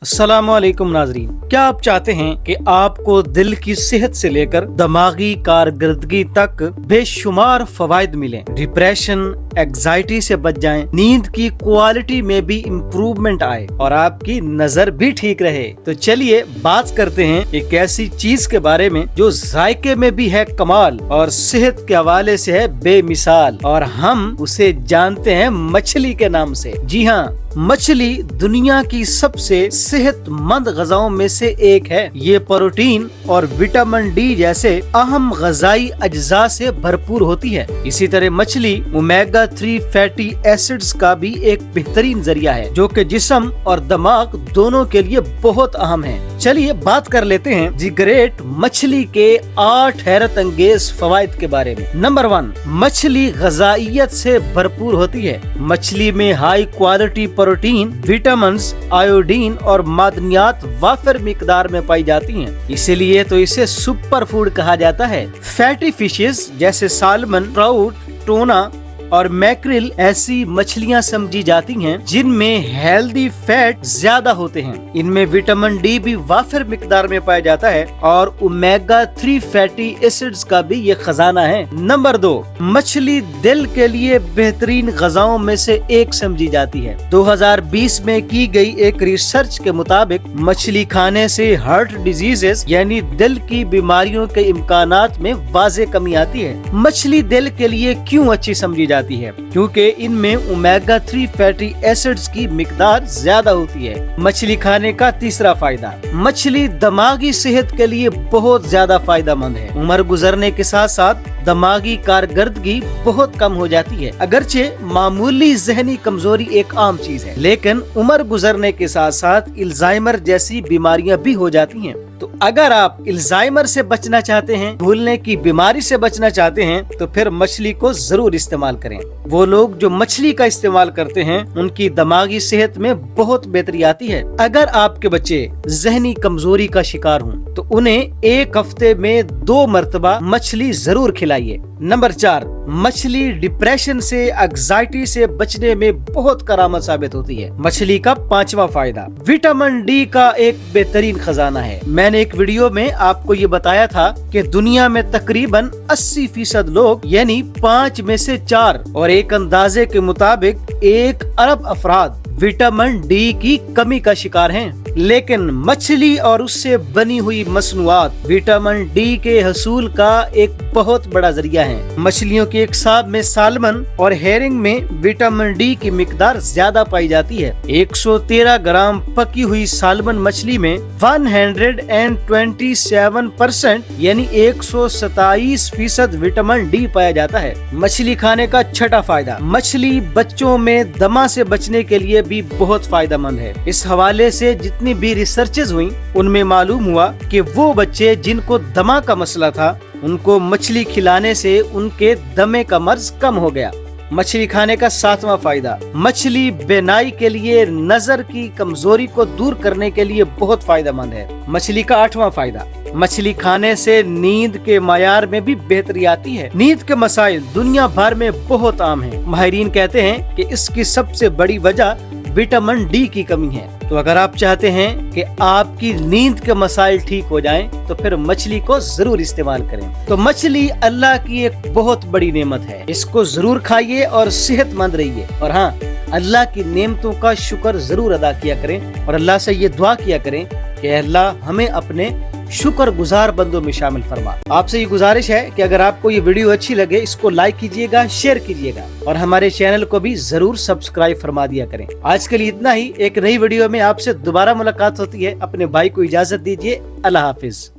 अस्सलामुअलैकुम नाजरीन, क्या आप चाहते हैं कि आपको दिल की सेहत से लेकर दिमागी कारकर्दगी तक बेशुमार फवायद मिलें, डिप्रेशन एग्जाइटी से बच जाएं, नींद की क्वालिटी में भी इम्प्रूवमेंट आए और आपकी नजर भी ठीक रहे? तो चलिए बात करते हैं एक ऐसी चीज के बारे में जो जायके में भी है कमाल और सेहत के हवाले से है बेमिसाल, और हम उसे जानते हैं मछली के नाम से। जी हाँ, मछली दुनिया की सबसे सेहतमंद गजाओं में से एक है। ये प्रोटीन और विटामिन डी जैसे अहम गजाई अज्जा से भरपूर होती है। इसी तरह मछली ओमेगा 3 फैटी एसिड्स का भी एक बेहतरीन जरिया है जो कि जिस्म और दिमाग दोनों के लिए बहुत अहम है। चलिए बात कर लेते हैं दी ग्रेट मछली के 8 हैरत अंगेज फवायद के बारे में। नंबर 1, मछली गजाइयत से भरपूर होती है। मछली में high quality protein, vitamin, iodine और मादनियात वाफिर मिकदार में पाई जाती हैं। इसीलिए तो इसे सुपर फूड कहा जाता है। फैटी फिशेस जैसे सालमन, ट्राउट, टोना और मैक्रिल ऐसी मछलियां समझी जाती हैं जिनमें हेल्दी फैट ज्यादा होते हैं। इनमें विटामिन डी भी वाफिर मिकदार में पाया जाता है और ओमेगा 3 फैटी एसिड्स का भी ये खजाना है। नंबर 2, मछली दिल के लिए बेहतरीन गजाओं में से एक समझी जाती है। 2020 में की गई एक रिसर्च के मुताबिक मछली खाने से हार्ट डिजीजेस यानी दिल की बीमारियों के इम्कानात में वाज़े कमी आती है। मछली दिल के लिए क्यों अच्छी समझी जाती है? क्योंकि इनमें ओमेगा 3 फैटी एसिड्स की मिकदार ज्यादा होती है। मछली खाने का तीसरा फायदा, मछली दिमागी सेहत के लिए बहुत ज्यादा फायदेमंद है। उम्र गुजरने के साथ साथ दिमागी कारकर्दगी बहुत कम हो जाती है। अगरचे मामूली जहनी कमजोरी एक आम चीज है, लेकिन उम्र गुजरने के साथ साथ अल्जाइमर जैसी बीमारियां भी हो जाती हैं। तो अगर आप अल्जाइमर से बचना चाहते हैं, भूलने की बीमारी से बचना चाहते हैं, तो फिर मछली को जरूर इस्तेमाल करें। वो लोग जो मछली का इस्तेमाल करते हैं उनकी दिमागी सेहत में बहुत बेहतरी आती है। अगर आपके बच्चे जहनी कमजोरी का शिकार हों तो उन्हें एक हफ्ते में 2 मरतबा मछली जरूर खिलाइए। नंबर 4, मछली डिप्रेशन से एंग्जाइटी से बचने में बहुत करामत साबित होती है। मछली का 5वां फायदा, विटामिन डी का एक बेहतरीन खजाना है। मैंने एक वीडियो में आपको ये बताया था कि दुनिया में तकरीबन 80% लोग यानी 5 में से 4 और एक अंदाजे के मुताबिक 1 अरब अफराद विटामिन डी की कमी का शिकार हैं। लेकिन मछली और उससे बनी हुई मसनूआत विटामिन डी के हसूल का एक बहुत बड़ा जरिया है। मछलियों के एक साब में सालमन और हेरिंग में विटामिन डी की मिकदार ज्यादा पाई जाती है। 113 ग्राम पकी हुई सालमन मछली में 127% यानी 127% विटामिन डी पाया जाता है। मछली खाने का 6वां फायदा, मछली बच्चों में दमा से बचने के लिए भी बहुत फायदेमंद है। इस हवाले से जितनी भी रिसर्चेज हुई उनमें मालूम हुआ कि वो बच्चे जिनको दमा का मसला था उनको मछली खिलाने से उनके दमे का मर्ज कम हो गया। मछली खाने का 7वां फायदा, मछली बेनाई के लिए, नजर की कमजोरी को दूर करने के लिए बहुत फायदेमंद है। मछली का 8वां फायदा, मछली खाने से नींद के मायार में भी बेहतरी आती है। नींद के मसाइल दुनिया भर में बहुत आम हैं। माहिरीन कहते हैं कि इसकी सबसे बड़ी वजह विटामिन डी की कमी है। तो अगर आप चाहते हैं कि आपकी नींद के मसाइल ठीक हो जाएं, तो फिर मछली को जरूर इस्तेमाल करें। तो मछली अल्लाह की एक बहुत बड़ी नेमत है, इसको जरूर खाइए और सेहतमंद रहिए। और हाँ, अल्लाह की नेमतों का शुक्र जरूर अदा किया करें और अल्लाह से ये दुआ किया करें कि अल्लाह हमें अपने शुक्र गुजार बंदों में शामिल फरमा। आपसे ये गुजारिश है कि अगर आपको ये वीडियो अच्छी लगे इसको लाइक कीजिएगा, शेयर कीजिएगा और हमारे चैनल को भी जरूर सब्सक्राइब फरमा दिया करें। आज के लिए इतना ही। एक नई वीडियो में आपसे दोबारा मुलाकात होती है। अपने भाई को इजाजत दीजिए। अल्लाह हाफिज।